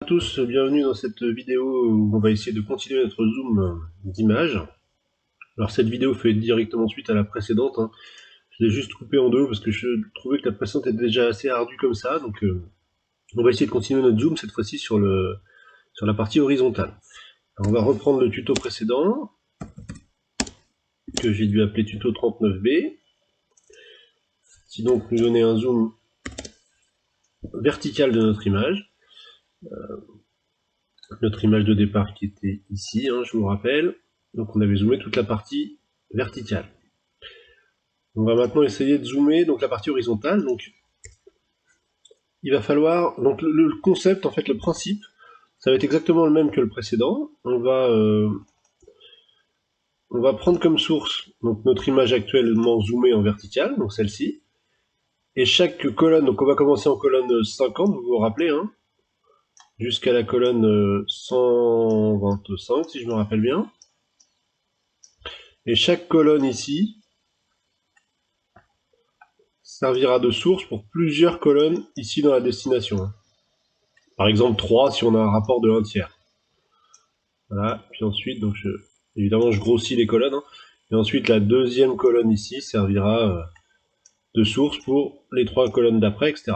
À tous, bienvenue dans cette vidéo où on va essayer de continuer notre zoom d'image. Alors cette vidéo fait directement suite à la précédente, hein. Je l'ai juste coupée en deux parce que je trouvais que la précédente était déjà assez ardue comme ça, donc on va essayer de continuer notre zoom cette fois-ci sur la partie horizontale. Alors, on va reprendre le tuto précédent, que j'ai dû appeler tuto 39B, qui donc nous donnait un zoom vertical de notre image de départ qui était ici, hein, je vous rappelle. Donc on avait zoomé toute la partie verticale. On va maintenant essayer de zoomer donc la partie horizontale. Donc il va falloir donc le concept, en fait le principe, ça va être exactement le même que le précédent. On va prendre comme source donc notre image actuellement zoomée en verticale, donc celle-ci. Et chaque colonne, donc on va commencer en colonne 50, vous vous rappelez, hein, jusqu'à la colonne 125 si je me rappelle bien. Et chaque colonne ici servira de source pour plusieurs colonnes ici dans la destination. Par exemple 3 si on a un rapport de 1 tiers. Voilà, puis ensuite, donc évidemment je grossis les colonnes, hein. Et ensuite la deuxième colonne ici servira de source pour les 3 colonnes d'après, etc.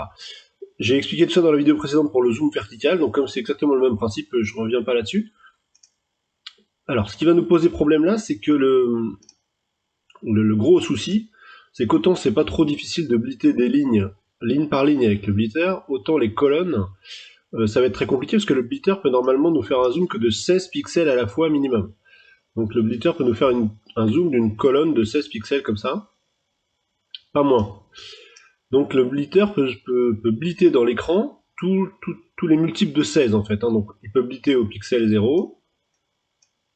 J'ai expliqué tout ça dans la vidéo précédente pour le zoom vertical, donc comme c'est exactement le même principe, je reviens pas là-dessus. Alors ce qui va nous poser problème là, c'est que le gros souci, c'est qu'autant c'est pas trop difficile de blitter des lignes, ligne par ligne avec le blitter, autant les colonnes, ça va être très compliqué parce que le blitter peut normalement nous faire un zoom que de 16 pixels à la fois minimum. Donc le blitter peut nous faire un zoom d'une colonne de 16 pixels comme ça, pas moins. Donc le blitter peut blitter dans l'écran tous les multiples de 16 en fait, hein. Donc il peut blitter au pixel 0,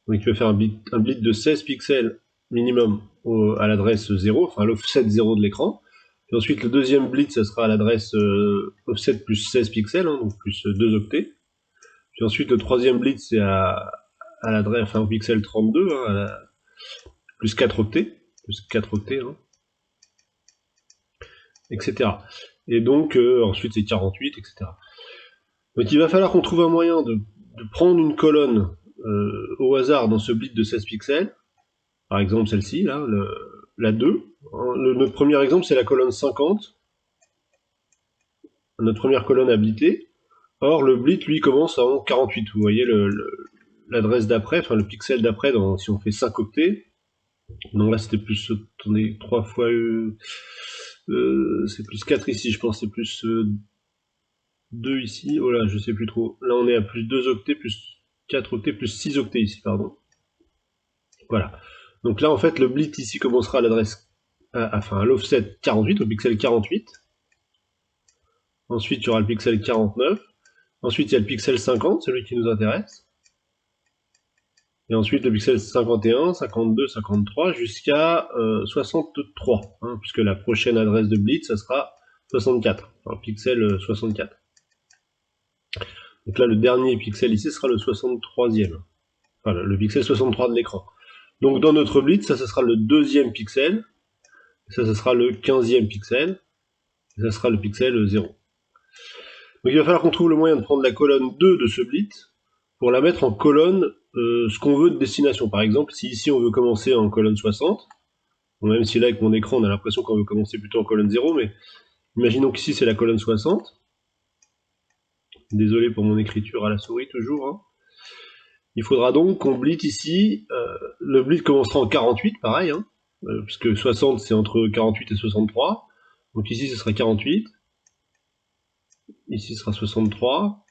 donc il peut faire un blit de 16 pixels minimum à l'adresse 0, enfin à l'offset 0 de l'écran. Et ensuite le deuxième blit ça sera à l'adresse offset plus 16 pixels, hein, donc plus 2 octets. Puis ensuite le troisième blit c'est à l'adresse, enfin au pixel 32, hein, plus 4 octets, hein, etc. Et donc ensuite c'est 48, etc. Donc il va falloir qu'on trouve un moyen de prendre une colonne au hasard dans ce blit de 16 pixels, par exemple celle-ci, là, la 2. Notre premier exemple c'est la colonne 50, notre première colonne à blitter. Or le blit lui commence en 48, vous voyez l'adresse d'après, enfin le pixel d'après si on fait 5 octets. Donc là c'était plus, attendez, 3 fois c'est plus 4 ici, je pense, c'est plus 2 ici, oh là, je sais plus trop. Là on est à plus 2 octets, plus 4 octets, plus 6 octets ici, pardon. Voilà. Donc là en fait le blit ici commencera à l'adresse, enfin à l'offset 48, au pixel 48. Ensuite il y aura le pixel 49. Ensuite il y a le pixel 50, celui qui nous intéresse. Et ensuite le pixel 51, 52, 53 jusqu'à 63, hein, puisque la prochaine adresse de blit ça sera 64, enfin pixel 64. Donc là le dernier pixel ici sera le 63e, enfin le pixel 63 de l'écran. Donc dans notre blit, ça sera le deuxième pixel, ça sera le 15e pixel, et ça sera le pixel 0. Donc il va falloir qu'on trouve le moyen de prendre la colonne 2 de ce blit pour la mettre en colonne ce qu'on veut de destination. Par exemple, si ici on veut commencer en colonne 60, bon, même si là avec mon écran on a l'impression qu'on veut commencer plutôt en colonne 0, mais imaginons qu'ici c'est la colonne 60. Désolé pour mon écriture à la souris toujours, hein. Il faudra donc qu'on blit ici, le blit commencera en 48, pareil, hein, puisque 60 c'est entre 48 et 63, donc ici ce sera 48, ici ce sera 63,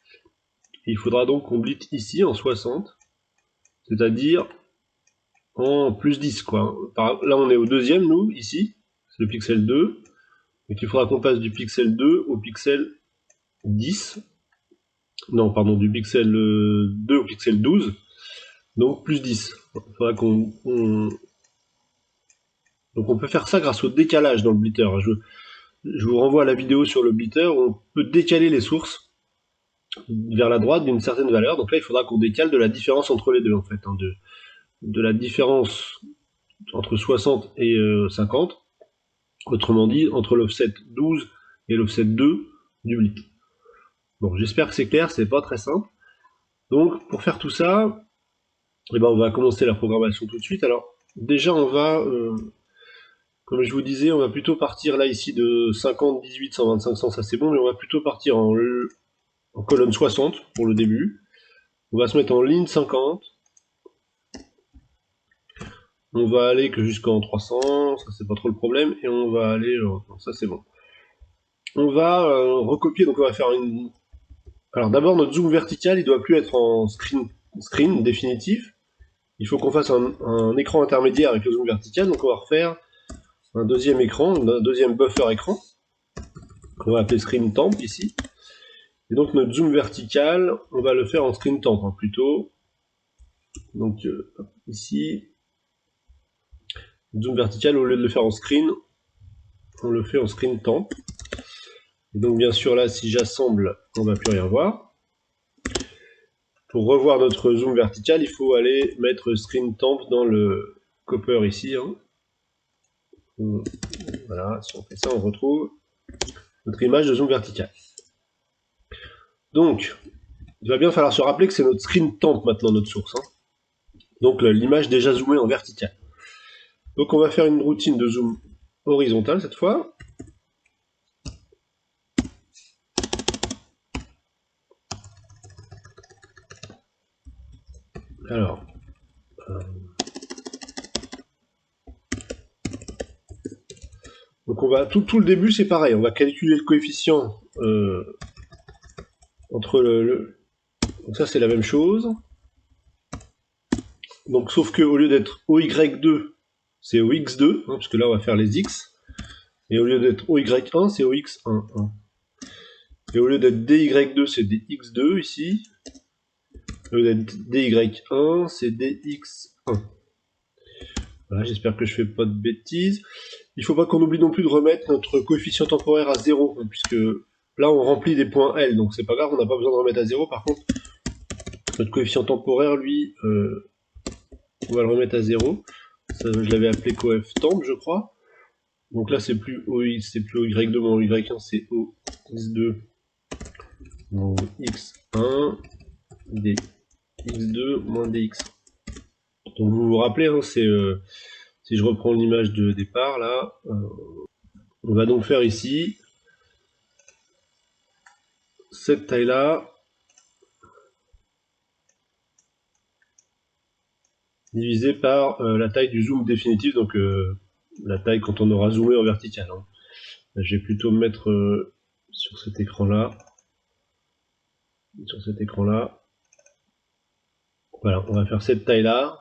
et il faudra donc qu'on blit ici en 60, c'est-à-dire en plus 10, quoi. Là on est au deuxième, nous, ici, c'est le pixel 2, donc il faudra qu'on passe du pixel 2 au pixel 10, non, pardon, du pixel 2 au pixel 12, donc plus 10. Il faudra donc on peut faire ça grâce au décalage dans le blitter. Je vous renvoie à la vidéo sur le blitter où on peut décaler les sources vers la droite d'une certaine valeur. Donc là, il faudra qu'on décale de la différence entre les deux, en fait, hein, de la différence entre 60 et 50. Autrement dit, entre l'offset 12 et l'offset 2 du blit. Bon, j'espère que c'est clair, c'est pas très simple. Donc, pour faire tout ça, eh ben, on va commencer la programmation tout de suite. Alors, déjà, on va, comme je vous disais, on va plutôt partir là ici de 50, 18, 125, 100, ça c'est bon, mais on va plutôt partir en colonne 60 pour le début. On va se mettre en ligne 50. On va aller que jusqu'en 300, ça c'est pas trop le problème, et on va aller, ça c'est bon. On va recopier, donc on va faire une... Alors d'abord notre zoom vertical, il doit plus être en screen définitif. Il faut qu'on fasse un écran intermédiaire avec le zoom vertical, donc on va refaire un deuxième écran, un deuxième buffer écran, qu'on va appeler screen temp ici. Et donc notre zoom vertical, on va le faire en screen temp plutôt. Donc ici, zoom vertical, au lieu de le faire en screen, on le fait en screen temp. Et donc bien sûr là, si j'assemble, on va plus rien voir. Pour revoir notre zoom vertical, il faut aller mettre screen temp dans le copper ici. Hein. Voilà, si on fait ça, on retrouve notre image de zoom vertical. Donc, il va bien falloir se rappeler que c'est notre screen temp maintenant, notre source. Hein. Donc l'image déjà zoomée en vertical. Donc on va faire une routine de zoom horizontale cette fois. Alors, donc on va tout le début c'est pareil, on va calculer le coefficient entre donc ça c'est la même chose. Donc sauf que au lieu d'être OY2, c'est OX2, hein, parce que là on va faire les X. Et au lieu d'être OY1, c'est OX1. Et au lieu d'être DY2, c'est DX2 ici. Au lieu d'être DY1, c'est DX1. Voilà, j'espère que je fais pas de bêtises. Il faut pas qu'on oublie non plus de remettre notre coefficient temporaire à 0, hein, puisque là on remplit des points L, donc c'est pas grave, on n'a pas besoin de remettre à 0. Par contre, notre coefficient temporaire, lui, on va le remettre à 0. Ça, je l'avais appelé coef temp, je crois. Donc là, c'est plus OX, c'est plus OY2 moins OY1, c'est OX2 moins X1, DX2 moins DX. Donc vous vous rappelez, hein, c'est si je reprends l'image de départ là, on va donc faire ici cette taille là divisée par la taille du zoom définitif, donc la taille quand on aura zoomé en vertical. Hein. Je vais plutôt me mettre sur cet écran là. Sur cet écran là. Voilà, on va faire cette taille là.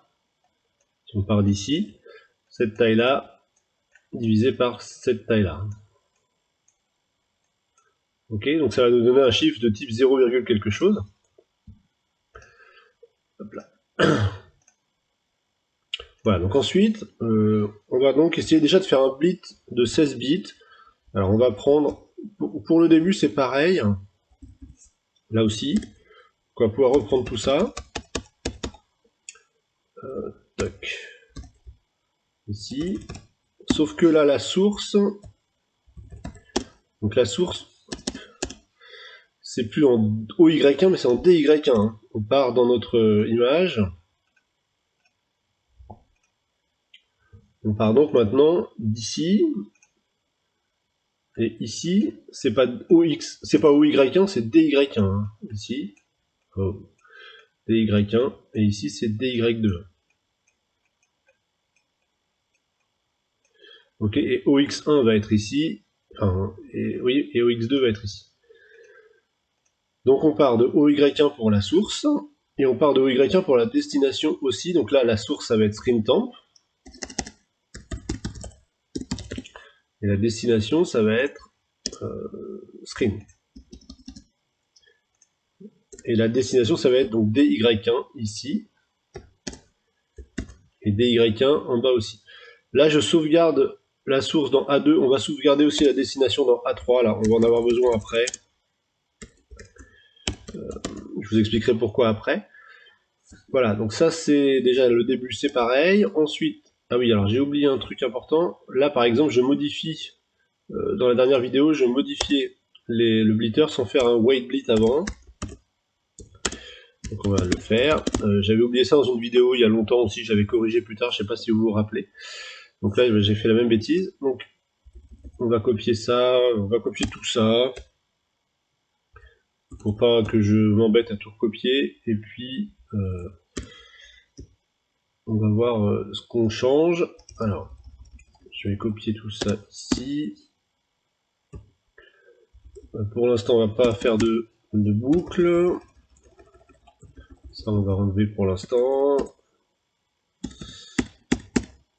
Si on part d'ici, cette taille là divisée par cette taille là. Ok, donc ça va nous donner un chiffre de type 0, quelque chose. Hop là. Voilà, donc ensuite, on va donc essayer déjà de faire un bit de 16 bits. Alors on va prendre, pour le début c'est pareil, là aussi, on va pouvoir reprendre tout ça. Toc. Ici. Sauf que là, la source, donc la source, c'est plus en OY1, mais c'est en DY1. Hein. On part dans notre image. On part donc maintenant d'ici. Et ici, c'est pas OX, c'est pas OY1, c'est DY1. Hein. Ici. Oh. DY1. Et ici, c'est DY2. Ok, et OX1 va être ici. Enfin, et OX2 va être ici. Donc on part de OY1 pour la source, et on part de OY1 pour la destination aussi. Donc là, la source, ça va être screen temp. Et la destination, ça va être screen. Et la destination, ça va être donc DY1 ici. Et DY1 en bas aussi. Là, je sauvegarde la source dans A2. On va sauvegarder aussi la destination dans A3. Là, on va en avoir besoin après. Je vous expliquerai pourquoi après. Voilà, donc ça, c'est déjà le début, c'est pareil. Ensuite, ah oui, alors j'ai oublié un truc important. Là, par exemple, je modifie, dans la dernière vidéo, je modifiais le blitter sans faire un wait blit avant. Donc on va le faire. J'avais oublié ça dans une vidéo il y a longtemps aussi, j'avais corrigé plus tard, je sais pas si vous vous rappelez. Donc là j'ai fait la même bêtise. Donc on va copier ça, on va copier tout ça. Pour pas que je m'embête à tout recopier. Et puis on va voir ce qu'on change. Alors, je vais copier tout ça ici. Pour l'instant on va pas faire de boucle. Ça on va enlever pour l'instant.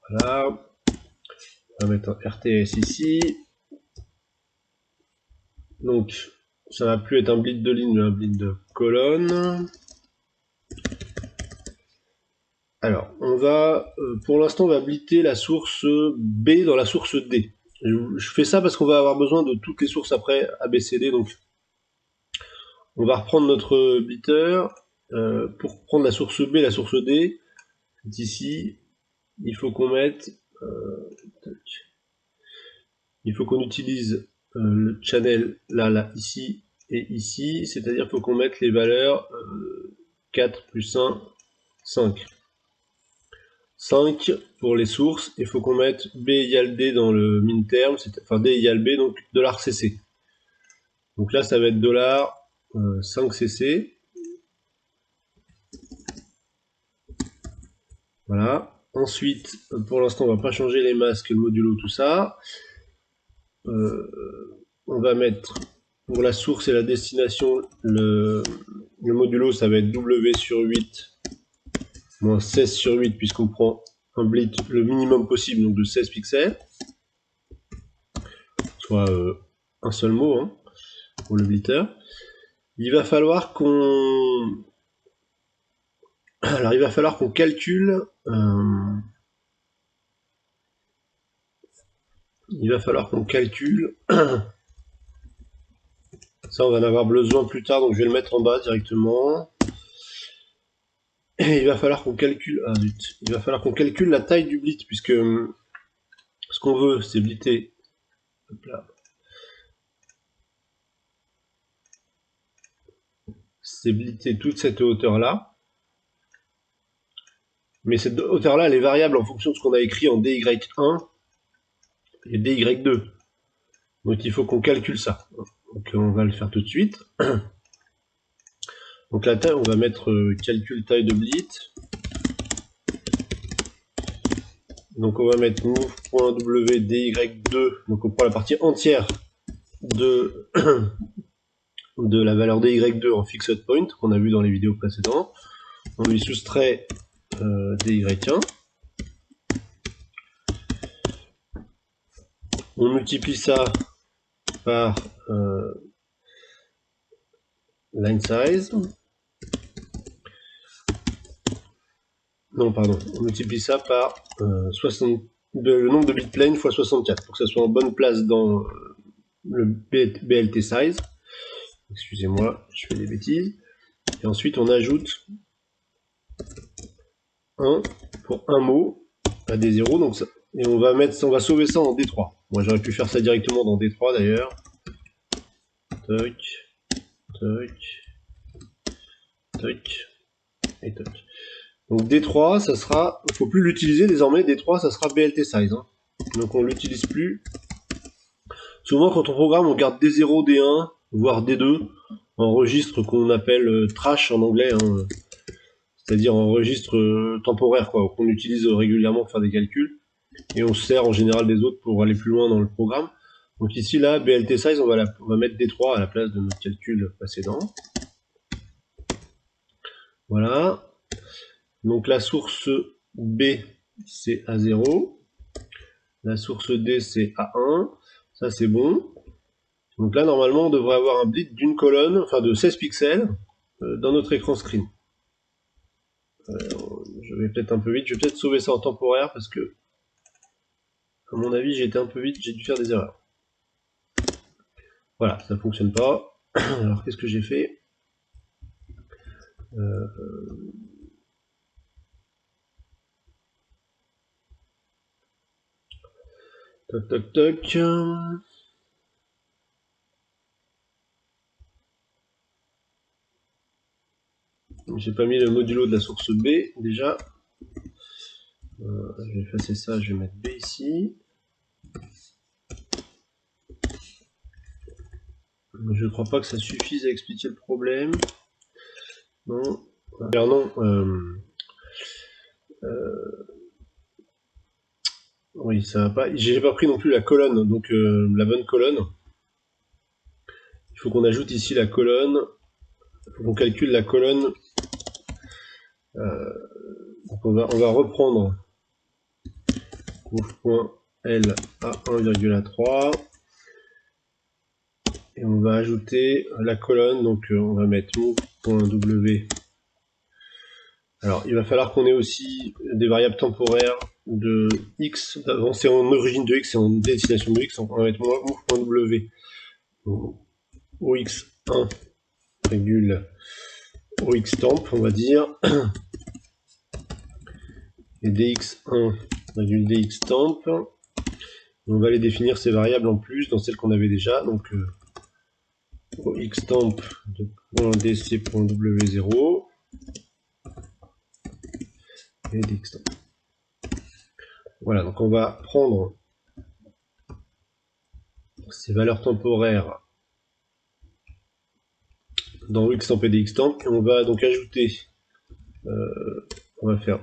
Voilà. On va mettre un RTS ici. Donc, ça va plus être un blit de ligne, mais un blit de colonne. Alors, on va, pour l'instant, on va blitter la source B dans la source D. Je fais ça parce qu'on va avoir besoin de toutes les sources après ABCD, donc on va reprendre notre blitter. Pour prendre la source B, la source D, ici, il faut qu'on mette, il faut qu'on utilise le channel là, ici et ici, c'est-à-dire qu'il faut qu'on mette les valeurs 4 plus 1, 5. 5 pour les sources, il faut qu'on mette B égale D dans le min terme, enfin D égale B, donc $cc. Donc là ça va être $5cc. Voilà. Ensuite, pour l'instant on va pas changer les masques, le modulo, tout ça. On va mettre pour la source et la destination, le modulo ça va être W sur 8 moins 16 sur 8 puisqu'on prend un blit le minimum possible, donc de 16 pixels. Soit un seul mot hein, pour le blitter. Il va falloir qu'on... Alors il va falloir qu'on calcule... Il va falloir qu'on calcule... Ça on va en avoir besoin plus tard, donc je vais le mettre en bas directement. Et il va falloir qu'on calcule... Ah zut. Il va falloir qu'on calcule la taille du blit, puisque ce qu'on veut c'est blitter... Hop là. C'est blitter toute cette hauteur-là. Mais cette hauteur-là, elle est variable en fonction de ce qu'on a écrit en DY1 et DY2. Donc il faut qu'on calcule ça. Donc on va le faire tout de suite. Donc la taille, on va mettre calcul taille de blit. Donc on va mettre move.wdy2. Donc on prend la partie entière de, de la valeur dy2 en fixed point qu'on a vu dans les vidéos précédentes. On lui soustrait dy1. On multiplie ça par line size. Non, pardon, on multiplie ça par le nombre de bits plane x 64 pour que ça soit en bonne place dans le BLT size. Excusez-moi, je fais des bêtises. Et ensuite, on ajoute 1 pour un mot à D0. Donc ça, et on va sauver ça en D3. Moi, j'aurais pu faire ça directement dans D3 d'ailleurs. Toc, toc, toc et toc. Donc D3, ça sera, il ne faut plus l'utiliser désormais. D3, ça sera BLT size. Hein. Donc on l'utilise plus. Souvent, quand on programme, on garde D0, D1, voire D2, en registre qu'on appelle trash en anglais, hein, c'est-à-dire en registre temporaire, quoi, qu'on utilise régulièrement pour faire des calculs, et on se sert en général des autres pour aller plus loin dans le programme. Donc ici, là, BLT size, on va mettre D3 à la place de notre calcul précédent. Voilà. Donc la source B, c'est A0. La source D, c'est A1. Ça, c'est bon. Donc là, normalement, on devrait avoir un blit d'une colonne, enfin de 16 pixels, dans notre écran screen. Je vais peut-être un peu vite, je vais peut-être sauver ça en temporaire parce que, à mon avis, j'ai été un peu vite, j'ai dû faire des erreurs. Voilà, ça fonctionne pas. Alors, qu'est-ce que j'ai fait? Toc, toc, toc. J'ai pas mis le modulo de la source B déjà. Je vais effacer ça, je vais mettre B ici. Je ne crois pas que ça suffise à expliquer le problème. Non. Alors non. Oui, ça va pas. J'ai pas pris non plus la colonne, donc la bonne colonne. Il faut qu'on ajoute ici la colonne. Il faut qu'on calcule la colonne. Donc on va reprendre conf.l à 1,3 et on va ajouter la colonne. Donc on va mettre move.w. Alors il va falloir qu'on ait aussi des variables temporaires de x. C'est en origine de x et en destination de x. On va mettre move.w. ox1 régule oxtemp, on va dire, et dx1 régule dxtemp. On va aller définir ces variables en plus dans celles qu'on avait déjà. Donc oxtemp de .dc.w0 et dxtemp. Voilà, donc on va prendre ces valeurs temporaires dans oxtemp et dxtemp et on va donc ajouter, on va faire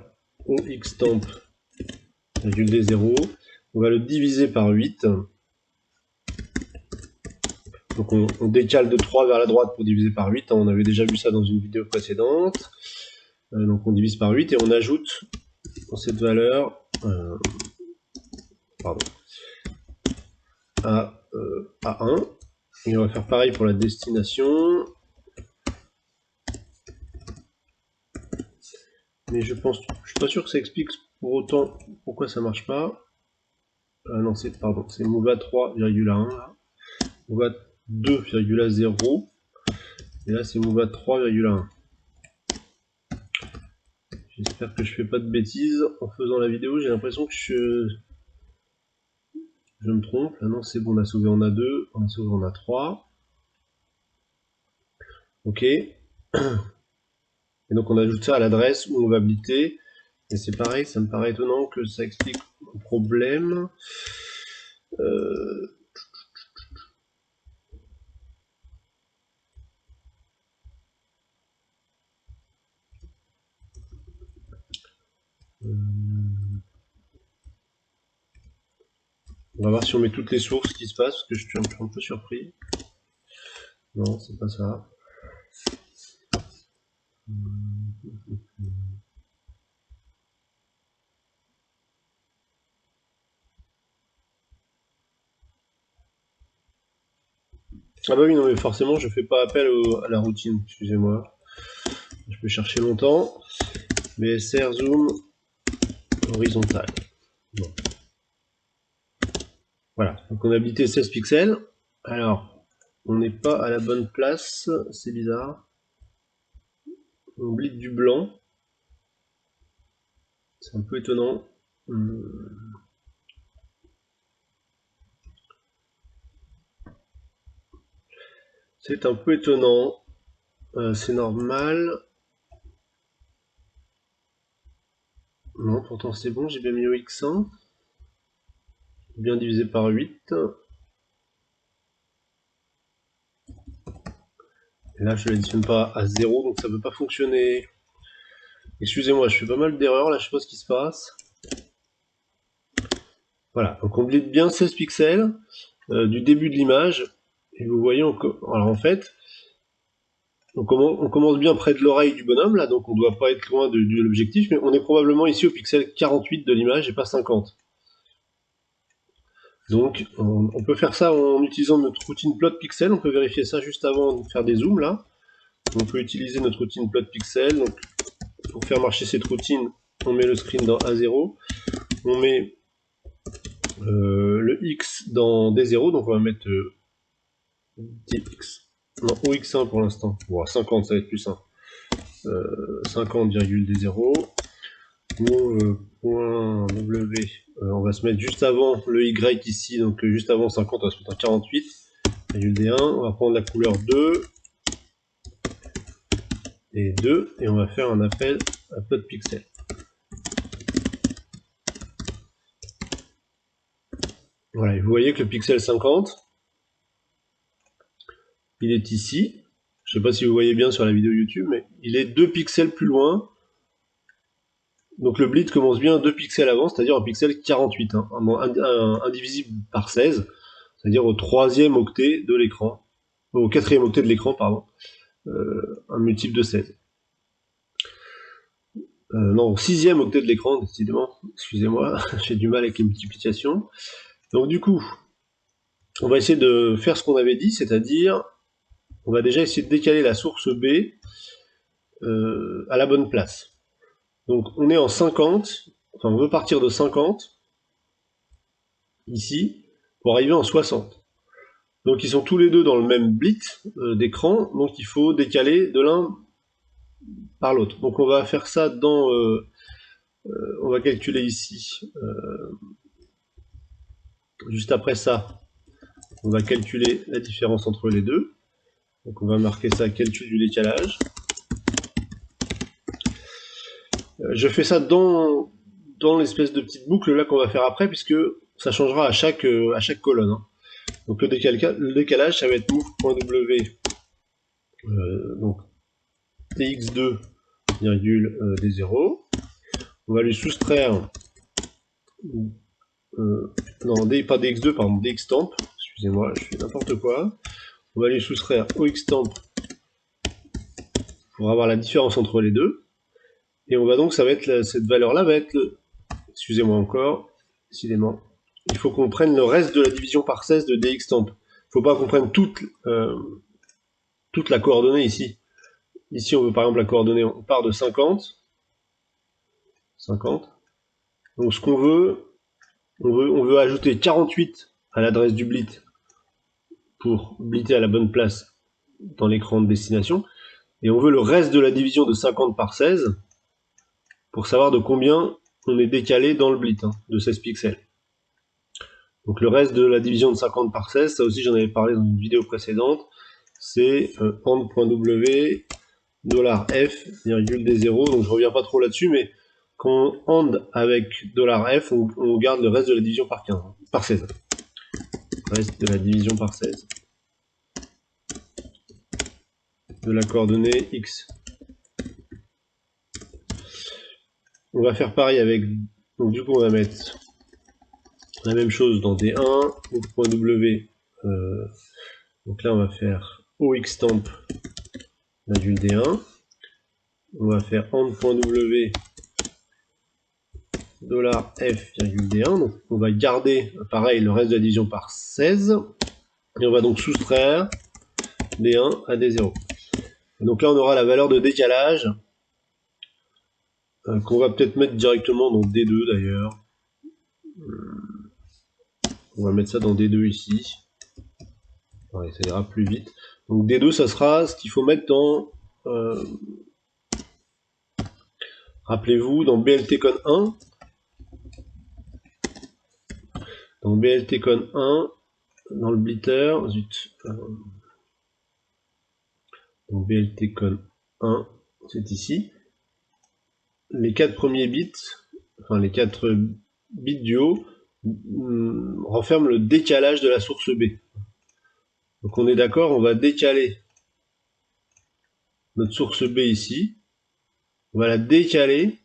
oxtemp régule d0, on va le diviser par 8. Donc on décale de 3 vers la droite pour diviser par 8, on avait déjà vu ça dans une vidéo précédente. Donc on divise par 8 et on ajoute dans cette valeur à 1. Et on va faire pareil pour la destination. Mais je suis pas sûr que ça explique pour autant pourquoi ça marche pas. Non, c'est mova 3,1 là. Mova 2,0 et là c'est mova 3,1. J'espère que je fais pas de bêtises en faisant la vidéo. J'ai l'impression que je me trompe. Ah non, c'est bon, on a sauvé en A2, on a sauvé en A3. Ok. Et donc on ajoute ça à l'adresse où on va blitter. Et c'est pareil, ça me paraît étonnant que ça explique le problème. On va voir si on met toutes les sources, ce qui se passe, parce que je suis un peu surpris. Non, c'est pas ça. Ah bah oui, non mais forcément, je fais pas appel à la routine, excusez-moi. Je peux chercher longtemps. BSR zoom horizontal. Bon. Voilà, donc on a habilité 16 pixels. Alors, on n'est pas à la bonne place, c'est bizarre. On blite du blanc. C'est un peu étonnant. C'est un peu étonnant. C'est normal. Non, pourtant c'est bon, j'ai bien mis OX1. Bien divisé par 8. Et là, je ne l'additionne pas à 0, donc ça ne peut pas fonctionner. Excusez-moi, je fais pas mal d'erreurs, là, je sais pas ce qui se passe. Voilà, donc on blite bien 16 pixels du début de l'image. Et vous voyez, alors en fait, on commence bien près de l'oreille du bonhomme, là, donc on doit pas être loin de l'objectif, mais on est probablement ici au pixel 48 de l'image et pas 50. Donc on peut faire ça en utilisant notre routine plot pixel, on peut vérifier ça juste avant de faire des zooms, là. On peut utiliser notre routine plot pixel, donc pour faire marcher cette routine, on met le screen dans A0, on met le X dans D0, donc on va mettre DX, non, OX1 pour l'instant, bon, 50 ça va être plus simple, 50,D0, move.w, on va se mettre juste avant le Y ici, donc juste avant 50, on va se mettre à 48, D1, on va prendre la couleur 2, et 2, et on va faire un appel à upload pixel. Voilà, et vous voyez que le pixel 50, il est ici. Je ne sais pas si vous voyez bien sur la vidéo YouTube, mais il est 2 pixels plus loin. Donc le blit commence bien 2 pixels avant, c'est-à-dire un pixel 48, hein, indivisible par 16, c'est-à-dire au 3e octet de l'écran, au 4e octet de l'écran, pardon, un multiple de 16. Non, au 6e octet de l'écran, décidément, excusez-moi, j'ai du mal avec les multiplications. Donc du coup, on va essayer de faire ce qu'on avait dit, c'est-à-dire, on va déjà essayer de décaler la source B à la bonne place. Donc on est en 50, enfin on veut partir de 50, ici, pour arriver en 60. Donc ils sont tous les deux dans le même blit d'écran, donc il faut décaler de l'un par l'autre. Donc on va faire ça dans... on va calculer ici, juste après ça, on va calculer la différence entre les deux. Donc on va marquer ça, calcul du décalage. Je fais ça dans l'espèce de petite boucle là qu'on va faire après, puisque ça changera à chaque colonne. Hein. Donc le décalage, ça va être move.w, donc dx2, d0. On va lui soustraire, non, pas dx2, pardon, dxtemp, excusez-moi, je fais n'importe quoi. On va lui soustraire oxtemp pour avoir la différence entre les deux. Et on va donc, ça va être cette valeur-là va être, excusez-moi encore, décidément, il faut qu'on prenne le reste de la division par 16 de dxtemp. Il ne faut pas qu'on prenne toute la coordonnée ici. Ici, on veut par exemple la coordonnée, on part de 50. Donc ce qu'on veut, on veut ajouter 48 à l'adresse du blit pour blitter à la bonne place dans l'écran de destination. Et on veut le reste de la division de 50 par 16 pour savoir de combien on est décalé dans le blit, hein, de 16 pixels. Donc le reste de la division de 50 par 16, ça aussi j'en avais parlé dans une vidéo précédente, c'est and.w $f, virgule D0, donc je reviens pas trop là-dessus, mais quand on and avec $f, on garde le reste de la division par 15, par 16. Reste de la division par 16. De la coordonnée x. On va faire pareil avec, donc du coup on va mettre la même chose dans D1, .w, donc là on va faire oxtemp, virgule D1. On va faire and.w $f, D1, donc on va garder pareil le reste de la division par 16, et on va donc soustraire D1 à D0. Et donc là on aura la valeur de décalage, qu'on va peut-être mettre directement dans D2 d'ailleurs. On va mettre ça dans D2 ici. Ouais, ça ira plus vite. Donc D2 ça sera ce qu'il faut mettre dans... rappelez-vous, dans BLTcon 1. Dans BLTcon 1, dans le blitter, zut. Donc BLTcon 1, c'est ici. Les 4 premiers bits, enfin les 4 bits du haut, renferment le décalage de la source B. Donc on est d'accord, on va décaler notre source B ici. On va la décaler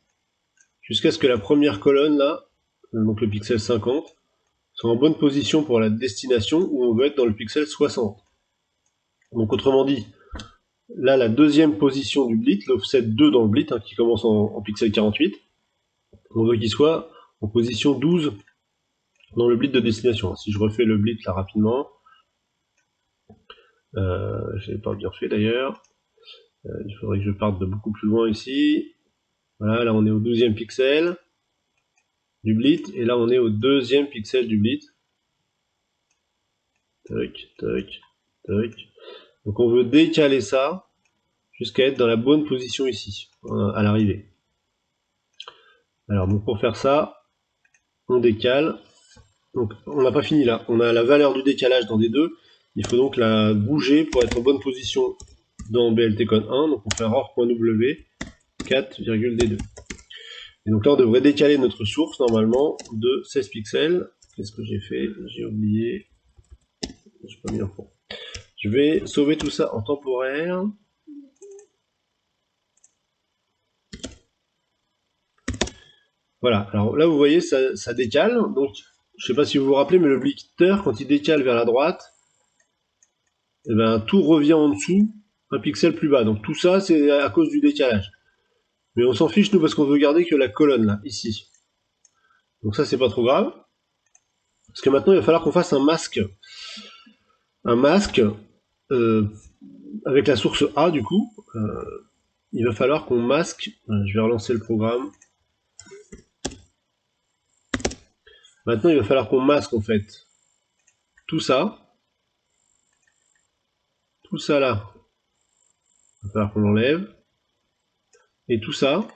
jusqu'à ce que la première colonne là, donc le pixel 50, soit en bonne position pour la destination où on veut être dans le pixel 60. Donc autrement dit, là la deuxième position du blit, l'offset 2 dans le blit, hein, qui commence en pixel 48, on veut qu'il soit en position 12 dans le blit de destination. Si je refais le blit là rapidement, je l'ai pas bien fait d'ailleurs, il faudrait que je parte de beaucoup plus loin ici. Voilà, là on est au 12e pixel du blit, et là on est au 2e pixel du blit. Tac, tac, tac. Donc on veut décaler ça jusqu'à être dans la bonne position ici, à l'arrivée. Alors donc pour faire ça, on décale. Donc on n'a pas fini là, on a la valeur du décalage dans D2, il faut donc la bouger pour être en bonne position dans BLTcon 1, donc on fait error.w 4,d2. Et donc là on devrait décaler notre source normalement de 16 pixels. Qu'est-ce que j'ai fait? J'ai oublié. J'ai pas mis un point. Je vais sauver tout ça en temporaire. Voilà, alors là vous voyez ça décale, donc je sais pas si vous vous rappelez, mais le blitter quand il décale vers la droite, et ben, tout revient en dessous, un pixel plus bas, donc tout ça c'est à cause du décalage. Mais on s'en fiche nous parce qu'on veut garder que la colonne là, ici. Donc ça c'est pas trop grave, parce que maintenant il va falloir qu'on fasse un masque. Un masque avec la source A du coup, il va falloir qu'on masque, je vais relancer le programme. Maintenant, il va falloir qu'on masque en fait tout ça là, il va falloir qu'on l'enlève, et tout ça,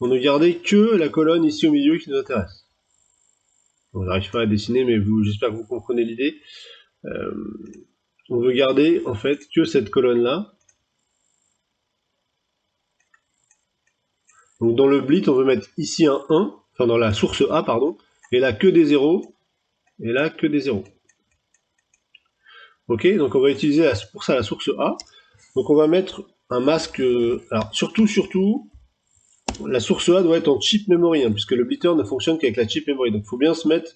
on ne garder que la colonne ici au milieu qui nous intéresse. On n'arrive pas à dessiner, mais j'espère que vous comprenez l'idée. On veut garder en fait que cette colonne là. Donc dans le blit, on veut mettre ici un 1, enfin dans la source A, pardon, et là que des 0, et là que des 0. Ok, donc on va utiliser pour ça la source A. Donc on va mettre un masque, alors surtout, la source A doit être en chip memory, hein, puisque le blitter ne fonctionne qu'avec la chip memory. Donc il faut bien se mettre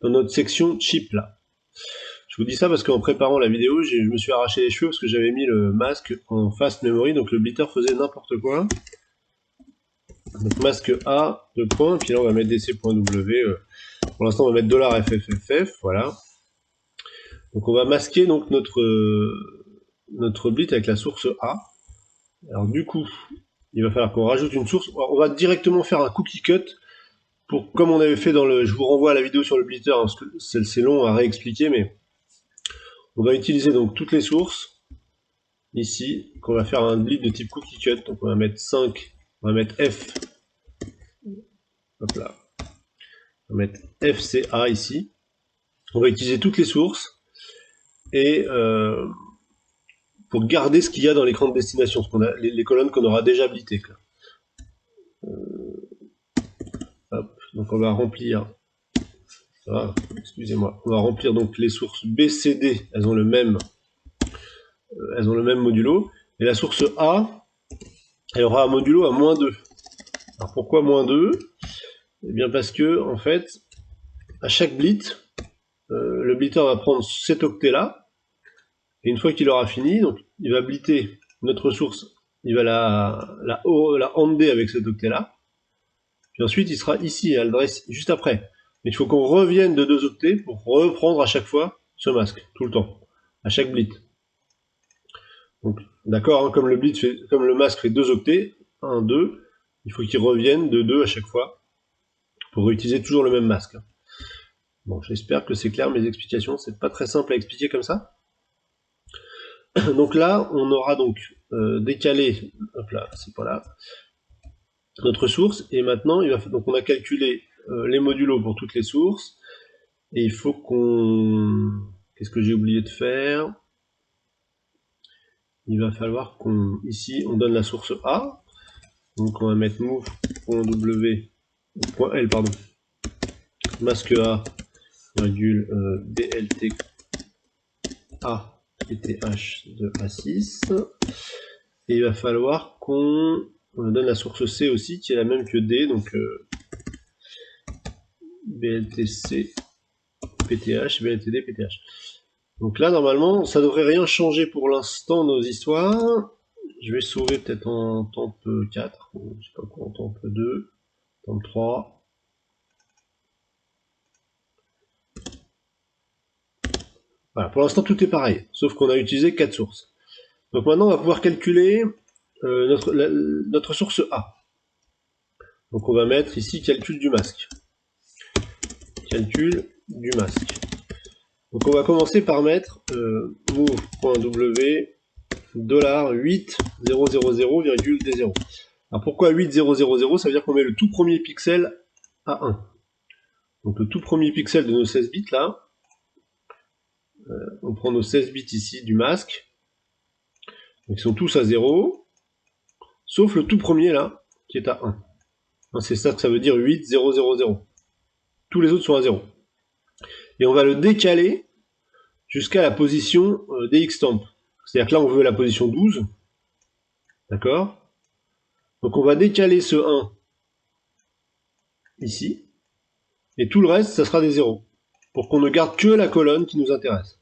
dans notre section chip là. Je vous dis ça parce qu'en préparant la vidéo, je me suis arraché les cheveux parce que j'avais mis le masque en fast memory, donc le blitter faisait n'importe quoi. Donc masque A, 2 points, puis là on va mettre dc.w, pour l'instant on va mettre $FFFF, voilà. Donc on va masquer donc notre blit avec la source A. Alors du coup, il va falloir qu'on rajoute une source. On va directement faire un cookie cut, pour, comme on avait fait dans le... Je vous renvoie à la vidéo sur le blitter, hein, parce que c'est long à réexpliquer, mais on va utiliser donc toutes les sources, ici, qu'on va faire un blit de type cookie cut. Donc on va mettre 5, on va mettre F, hop là, on va mettre FCA ici. On va utiliser toutes les sources, et pour garder ce qu'il y a dans l'écran de destination, les colonnes qu'on aura déjà blittées. Hop, donc on va remplir, excusez-moi, on va remplir donc les sources B, C, D, elles ont le même modulo, et la source A, elle aura un modulo à -2. Alors pourquoi -2? Eh bien parce que, en fait, à chaque blit, le blitter va prendre cet octet là, et une fois qu'il aura fini, donc il va blitter notre source, il va la ender avec cet octet là, puis ensuite il sera ici à l'adresse juste après. Mais il faut qu'on revienne de 2 octets pour reprendre à chaque fois ce masque, tout le temps, à chaque blit. Donc d'accord, hein, comme le masque fait 2 octets, 1, 2, il faut qu'il revienne de 2 à chaque fois pour utiliser toujours le même masque. Bon, j'espère que c'est clair mes explications, c'est pas très simple à expliquer comme ça. Donc là, on aura donc décalé, hop là, c'est pas là, notre source, et maintenant, donc on a calculé les modulos pour toutes les sources, et il faut qu'on... Qu'est-ce que j'ai oublié de faire? Il va falloir qu'on... Ici, on donne la source A, donc on va mettre move.w, .l, pardon, masque A, virgule, BLT A, PTH de A6, et il va falloir qu'on donne la source C aussi, qui est la même que D, donc BLTC, PTH, BLTD, PTH. Donc là, normalement, ça devrait rien changer pour l'instant, nos histoires. Je vais sauver peut-être en temp 4, je sais pas quoi, en temp 2, temp 3. Voilà, pour l'instant, tout est pareil, sauf qu'on a utilisé 4 sources. Donc maintenant, on va pouvoir calculer notre source A. Donc on va mettre ici calcul du masque. Calcul du masque. Donc on va commencer par mettre move.w $8,000,D0. Alors pourquoi 8000? Ça veut dire qu'on met le tout premier pixel à 1. Donc le tout premier pixel de nos 16 bits là, on prend nos 16 bits ici du masque, Donc ils sont tous à 0, sauf le tout premier là, qui est à 1. C'est ça que ça veut dire 8, 0, 0, 0. Tous les autres sont à 0. Et on va le décaler jusqu'à la position dxtemp. C'est-à-dire que là, on veut la position 12. D'accord? Donc on va décaler ce 1 ici. Et tout le reste, ça sera des 0. Pour qu'on ne garde que la colonne qui nous intéresse.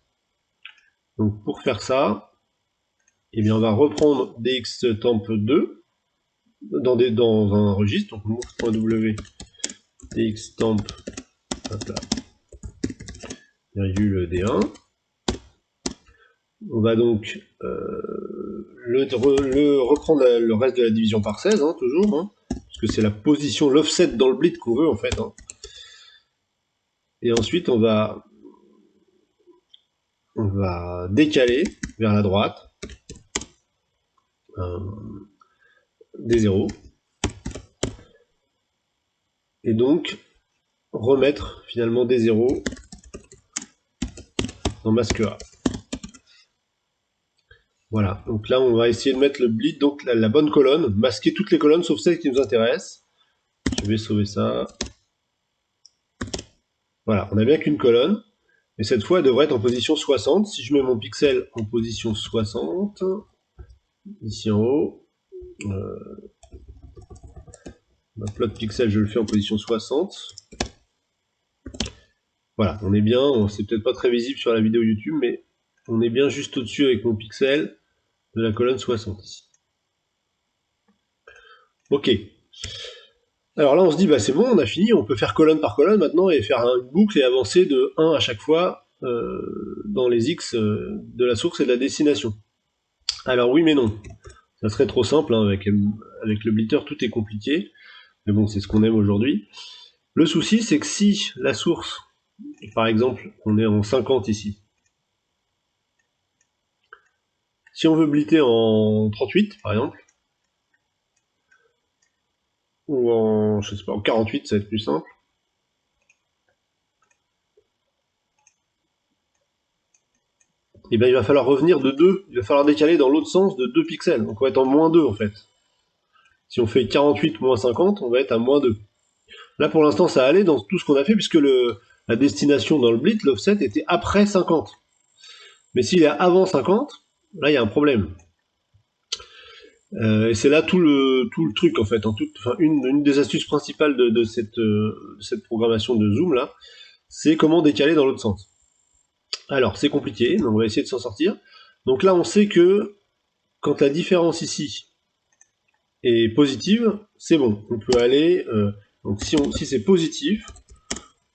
Donc pour faire ça, eh bien on va reprendre dxtemp2 dans un registre. Donc move.w dxtemp virgule d1. On va donc reprendre le reste de la division par 16, hein, toujours, hein, parce que c'est la position, l'offset dans le blit qu'on veut en fait. Hein. Et ensuite on va décaler vers la droite des 0. Et donc remettre finalement des 0 dans masque A. Voilà, donc là on va essayer de mettre le bleed, donc la bonne colonne, masquer toutes les colonnes sauf celles qui nous intéressent. Je vais sauver ça. Voilà, on n'a bien qu'une colonne, et cette fois elle devrait être en position 60. Si je mets mon pixel en position 60, ici en haut, ma plot pixel je le fais en position 60. Voilà, on est bien, c'est peut-être pas très visible sur la vidéo YouTube, mais on est bien juste au-dessus avec mon pixel de la colonne 60 ici. Ok. Alors là on se dit bah c'est bon, on a fini, on peut faire colonne par colonne maintenant et faire une boucle et avancer de 1 à chaque fois dans les X de la source et de la destination. Alors oui mais non, ça serait trop simple, hein, avec le blitter tout est compliqué, mais bon c'est ce qu'on aime aujourd'hui. Le souci c'est que si la source, par exemple on est en 50 ici, si on veut blitter en 38 par exemple, ou en, je sais pas, en 48 ça va être plus simple, et bien il va falloir revenir de 2, il va falloir décaler dans l'autre sens de 2 pixels, donc on va être en moins 2 en fait. Si on fait 48 moins 50, on va être à moins 2. Là pour l'instant ça allait dans tout ce qu'on a fait, puisque la destination dans le blit, l'offset était après 50. Mais s'il est avant 50, là il y a un problème. Et c'est là tout le truc en fait, une des astuces principales de cette programmation de zoom là, c'est comment décaler dans l'autre sens. Alors c'est compliqué, mais on va essayer de s'en sortir. Donc là on sait que quand la différence ici est positive, c'est bon. On peut aller, donc si c'est positif,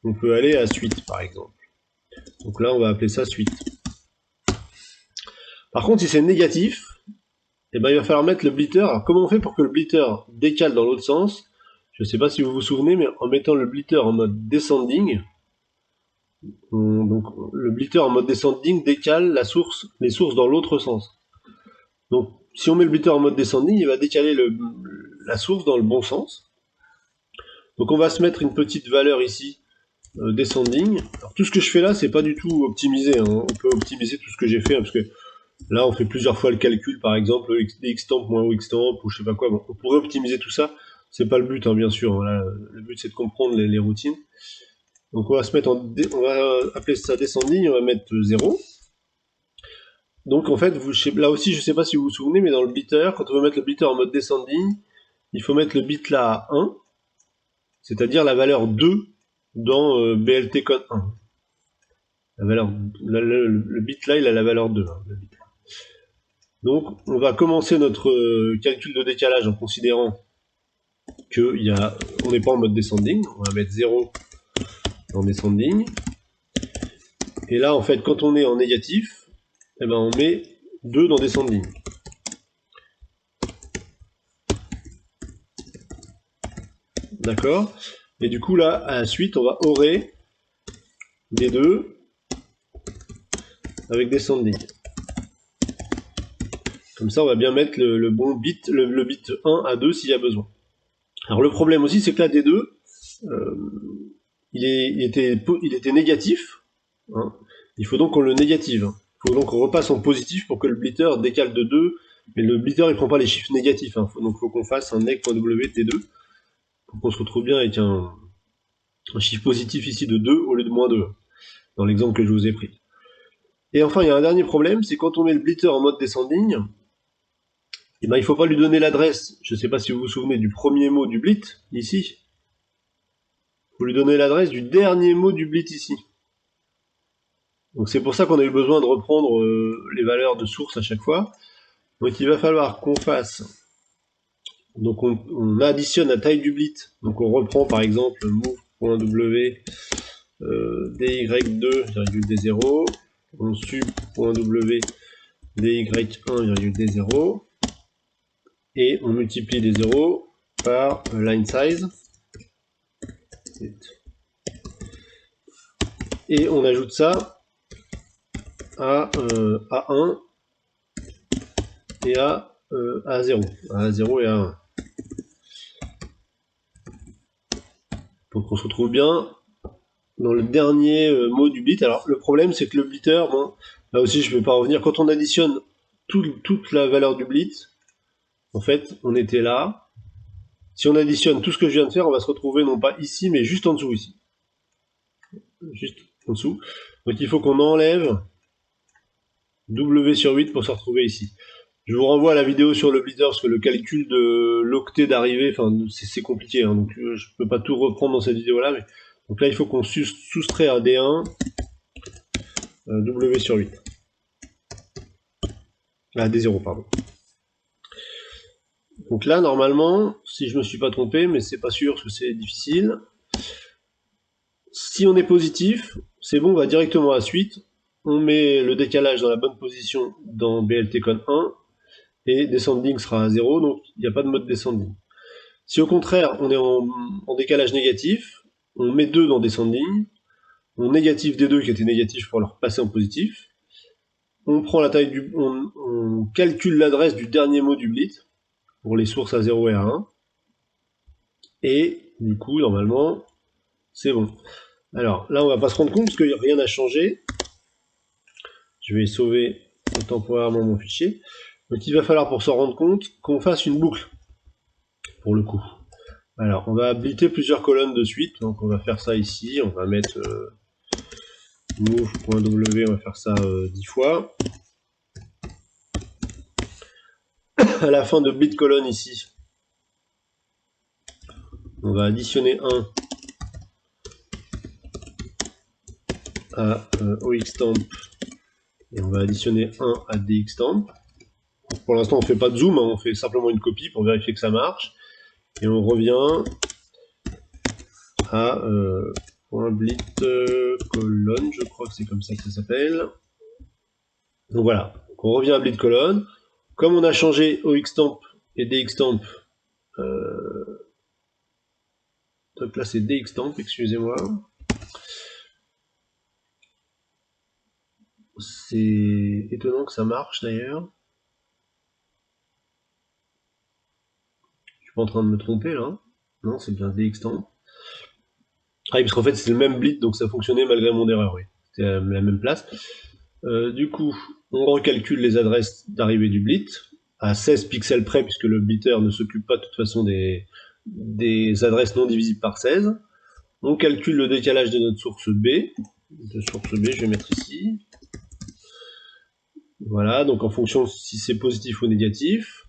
on peut aller à suite par exemple. Donc là on va appeler ça suite. Par contre si c'est négatif, eh ben, il va falloir mettre le blitter. Alors comment on fait pour que le blitter décale dans l'autre sens? Je ne sais pas si vous vous souvenez, mais en mettant le blitter en mode descending, donc le blitter en mode descending décale les sources dans l'autre sens. Donc si on met le blitter en mode descending, il va décaler la source dans le bon sens. Donc on va se mettre une petite valeur ici, descending. Alors tout ce que je fais là, c'est pas du tout optimisé, hein. On peut optimiser tout ce que j'ai fait, hein, parce que là on fait plusieurs fois le calcul, par exemple xtemp moins xtemp ou je sais pas quoi. Bon, on pourrait optimiser tout ça, c'est pas le but, hein, bien sûr. Hein. Là, le but c'est de comprendre les routines. Donc on va se mettre on va appeler ça descending, on va mettre 0. Donc en fait, là aussi je sais pas si vous vous souvenez, mais dans le blitter, quand on veut mettre le blitter en mode descending, il faut mettre le bit là à 1, c'est-à-dire la valeur 2 dans BLT code 1. La valeur, le bit là, il a la valeur 2. Hein, le bit. Donc on va commencer notre calcul de décalage en considérant qu'on n'est pas en mode descending. On va mettre 0 en descending. Et là en fait quand on est en négatif, eh ben, on met 2 dans descending. D'accord. Et du coup là à la suite on va orer des 2 avec descending. Comme ça, on va bien mettre le bon bit, le bit 1 à 2 s'il y a besoin. Alors le problème aussi, c'est que là, D2, il était négatif. Hein. Il faut donc qu'on le négative. Il faut donc qu'on repasse en positif pour que le blitter décale de 2 mais le blitter il prend pas les chiffres négatifs, hein. Donc faut qu'on fasse un neg.w t2 pour qu'on se retrouve bien avec un chiffre positif ici de 2 au lieu de -2, dans l'exemple que je vous ai pris. Et enfin, il y a un dernier problème, c'est quand on met le blitter en mode descending, eh ben, il ne faut pas lui donner l'adresse. Je ne sais pas si vous vous souvenez du premier mot du blit, ici. Il faut lui donner l'adresse du dernier mot du blit ici. Donc c'est pour ça qu'on a eu besoin de reprendre les valeurs de source à chaque fois. Donc il va falloir qu'on fasse... Donc on additionne la taille du blit. Donc on reprend par exemple move.w dy2,d0, on sub.w dy1,d0, et on multiplie les zéros par line size, et on ajoute ça à A1 et à A0, à A0 et à A1. Donc on se retrouve bien dans le dernier mot du blit. Alors le problème c'est que le blitter, bon, là aussi je ne vais pas revenir, quand on additionne toute la valeur du blit, en fait on était là. Si on additionne tout ce que je viens de faire, on va se retrouver non pas ici, mais juste en dessous ici. Juste en dessous. Donc il faut qu'on enlève W sur 8 pour se retrouver ici. Je vous renvoie à la vidéo sur le blitter, parce que le calcul de l'octet d'arrivée, enfin c'est compliqué, hein, donc je peux pas tout reprendre dans cette vidéo-là, mais donc là il faut qu'on soustrait à D1 W sur 8. Ah, D0, pardon. Donc là, normalement, si je me suis pas trompé, mais c'est pas sûr parce que c'est difficile, si on est positif, c'est bon, on va directement à la suite, on met le décalage dans la bonne position dans BLTCon 1, et descending sera à 0, donc il n'y a pas de mode descending. Si au contraire, on est en décalage négatif, on met 2 dans descending, on négative des 2 qui étaient négatifs pour leur passer en positif, on prend la taille on calcule l'adresse du dernier mot du blit, pour les sources à 0 et à 1, et du coup, normalement, c'est bon. Alors là, on va pas se rendre compte parce que rien n'a changé. Je vais sauver temporairement mon fichier. Donc il va falloir pour s'en rendre compte qu'on fasse une boucle, pour le coup. Alors on va blitter plusieurs colonnes de suite, donc on va faire ça ici, on va mettre move.w, on va faire ça 10 fois. À la fin de blit colonne ici, on va additionner 1 à oxtemp, et on va additionner 1 à dxtemp. Pour l'instant on fait pas de zoom, hein, on fait simplement une copie pour vérifier que ça marche. Et on revient à .blit colonne, je crois que c'est comme ça que ça s'appelle. Donc voilà, donc on revient à blit colonne. Comme on a changé oxtemp et dxtemp, donc là c'est dxtemp, excusez-moi. C'est étonnant que ça marche d'ailleurs. Je suis pas en train de me tromper là. Non, c'est bien dxtemp. Ah oui, parce qu'en fait c'est le même blit, donc ça fonctionnait malgré mon erreur, oui. C'était à la même place. Du coup, on recalcule les adresses d'arrivée du blit à 16 pixels près, puisque le blitter ne s'occupe pas de toute façon des adresses non divisibles par 16. On calcule le décalage de notre source B. De source B, je vais mettre ici. Voilà, donc en fonction si c'est positif ou négatif.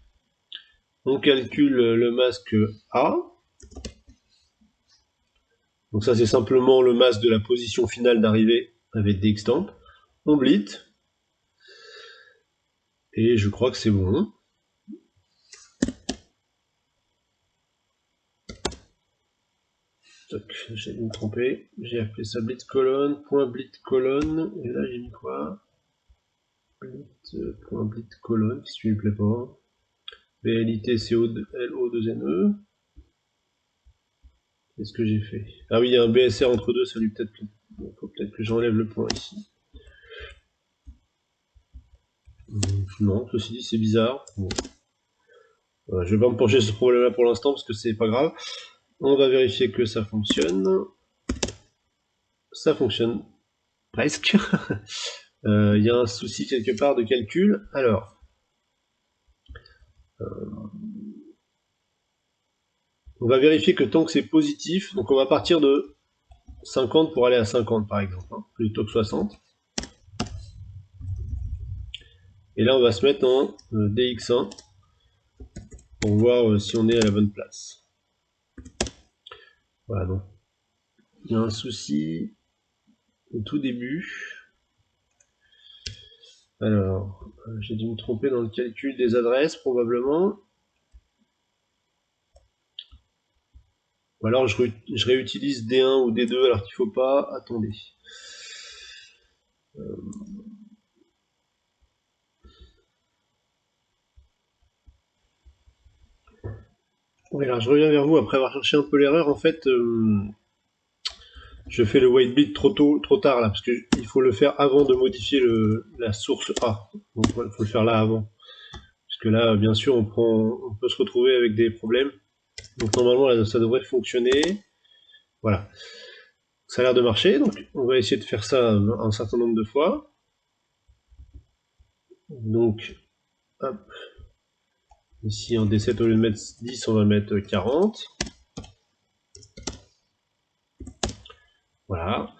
On calcule le masque A. Donc ça c'est simplement le masque de la position finale d'arrivée avec dxtemp. On blit. Et je crois que c'est bon. J'ai dû me tromper. J'ai appelé ça blit colonne, point blit colonne. Et là j'ai mis quoi? Blit colonne, si tu lui plaît pas. BLIT LO2NE. Qu'est-ce que j'ai fait? Ah oui, il y a un BSR entre deux, ça lui peut-être. Il faut peut-être que j'enlève le point ici. Non, ceci dit, c'est bizarre. Bon. Voilà, je vais pas me pencher sur ce problème-là pour l'instant parce que c'est pas grave. On va vérifier que ça fonctionne. Ça fonctionne presque. Il y a un souci quelque part de calcul. Alors, On va vérifier que tant que c'est positif, donc on va partir de 50 pour aller à 50 par exemple, hein, plutôt que 60. Et là on va se mettre en DX1 pour voir si on est à la bonne place. Voilà, donc il y a un souci au tout début. Alors, j'ai dû me tromper dans le calcul des adresses probablement. Ou alors je réutilise D1 ou D2 alors qu'il ne faut pas. Attendez. Oui, alors je reviens vers vous après avoir cherché un peu l'erreur. En fait, je fais le white bit trop tard là, parce qu'il faut le faire avant de modifier la source A. Donc il faut le faire là avant. Parce que là, bien sûr, on peut se retrouver avec des problèmes. Donc normalement, là, ça devrait fonctionner. Voilà. Ça a l'air de marcher, donc on va essayer de faire ça un certain nombre de fois. Donc, hop. Ici, en D7, au lieu de mettre 10, on va mettre 40. Voilà.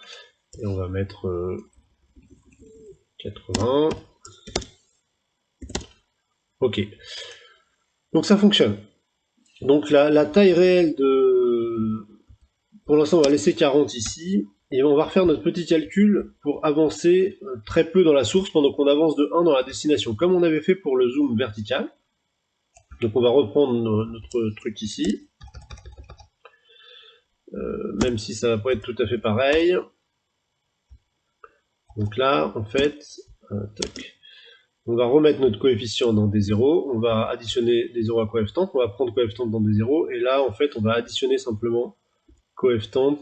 Et on va mettre 80. Ok. Donc ça fonctionne. Donc la taille réelle de... Pour l'instant, on va laisser 40 ici. Et on va refaire notre petit calcul pour avancer très peu dans la source pendant qu'on avance de 1 dans la destination, comme on avait fait pour le zoom vertical. Donc on va reprendre notre truc ici. Même si ça va pas être tout à fait pareil. Donc là, en fait, toc. On va remettre notre coefficient dans des zéros, on va additionner des zéros à coeftemp, on va prendre coeftemp dans des zéros, et là, en fait, on va additionner simplement coeftemp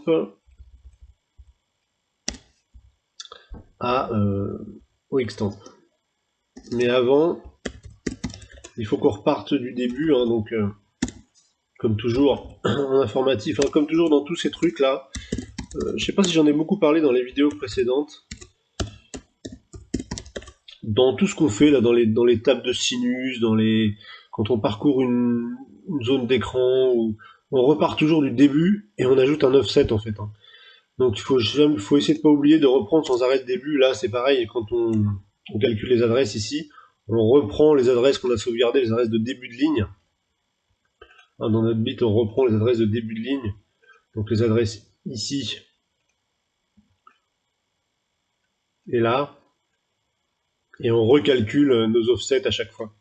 au xtemp. Mais avant, il faut qu'on reparte du début, hein, donc comme toujours en informatique, enfin, comme toujours dans tous ces trucs là. Je sais pas si j'en ai beaucoup parlé dans les vidéos précédentes. Dans tout ce qu'on fait là, dans les tables de sinus, quand on parcourt une zone d'écran, on repart toujours du début et on ajoute un offset en fait, hein. Donc faut essayer de pas oublier de reprendre sans arrêt le début. Là c'est pareil, quand on calcule les adresses ici, on reprend les adresses qu'on a sauvegardées, les adresses de début de ligne. Hein, dans notre bit, on reprend les adresses de début de ligne. Donc les adresses ici et là. Et on recalcule nos offsets à chaque fois.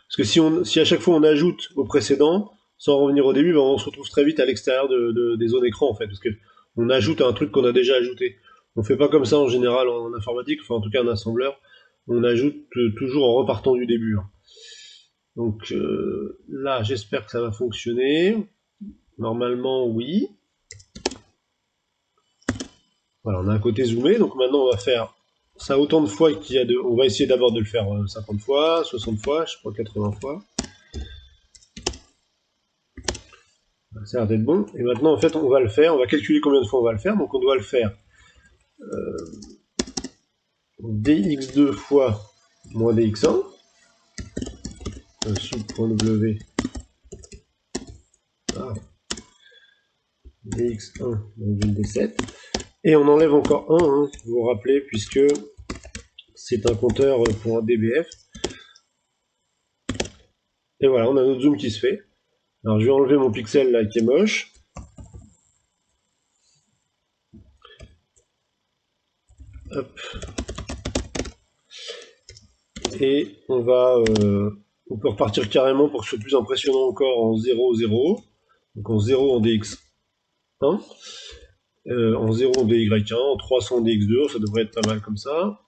Parce que si à chaque fois on ajoute au précédent, sans revenir au début, ben on se retrouve très vite à l'extérieur des zones écran en fait, parce que on ajoute à un truc qu'on a déjà ajouté. On fait pas comme ça en général en informatique, enfin en tout cas en assembleur, on ajoute toujours en repartant du début, hein. Donc là, j'espère que ça va fonctionner. Normalement, oui. Voilà, on a un côté zoomé, donc maintenant on va faire ça autant de fois qu'il y a de... On va essayer d'abord de le faire 50 fois, 60 fois, je crois 80 fois. Ça a l'air d'être bon. Et maintenant, en fait, on va le faire. On va calculer combien de fois on va le faire. Donc, on doit le faire dx2 fois moins dx1. Sub.w. Ah, dx1 donc d7. Et on enlève encore 1, hein, vous vous rappelez, puisque c'est un compteur pour un dBF. Et voilà, on a notre zoom qui se fait. Alors, je vais enlever mon pixel là qui est moche. Hop. Et on peut repartir carrément pour que ce soit plus impressionnant encore en 0, 0. Donc en 0 en dx1, en 0 en dy1, en 300 en dx2, ça devrait être pas mal comme ça.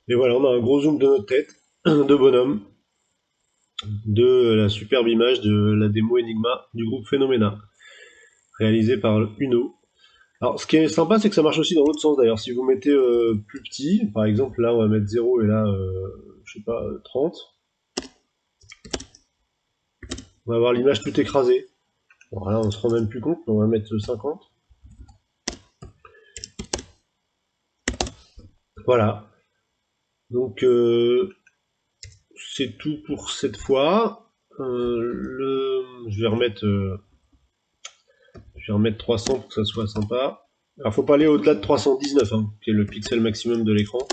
Et voilà, on a un gros zoom de notre tête, de bonhomme, de la superbe image de la démo Enigma du groupe Phenomena, réalisée par Uno. Alors ce qui est sympa, c'est que ça marche aussi dans l'autre sens d'ailleurs. Si vous mettez plus petit, par exemple là on va mettre 0 et là, je sais pas, 30, on va avoir l'image tout écrasée. Bon, là on se rend même plus compte, mais on va mettre 50. Voilà. Donc c'est tout pour cette fois. Je vais remettre 300 pour que ça soit sympa. Alors faut pas aller au-delà de 319, hein, qui est le pixel maximum de l'écran.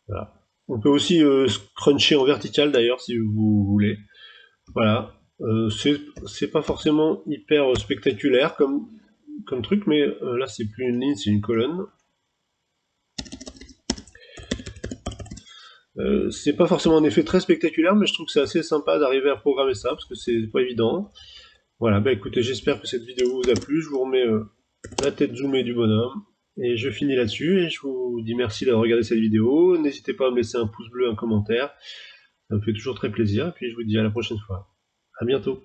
Voilà. On peut aussi cruncher en vertical d'ailleurs si vous voulez. Voilà. C'est pas forcément hyper spectaculaire comme truc, mais là c'est plus une ligne, c'est une colonne. C'est pas forcément un effet très spectaculaire, mais je trouve que c'est assez sympa d'arriver à programmer ça, parce que c'est pas évident. Voilà, bah écoutez, j'espère que cette vidéo vous a plu, je vous remets la tête zoomée du bonhomme, et je finis là-dessus, et je vous dis merci d'avoir regardé cette vidéo, n'hésitez pas à me laisser un pouce bleu, un commentaire, ça me fait toujours très plaisir, et puis je vous dis à la prochaine fois. À bientôt.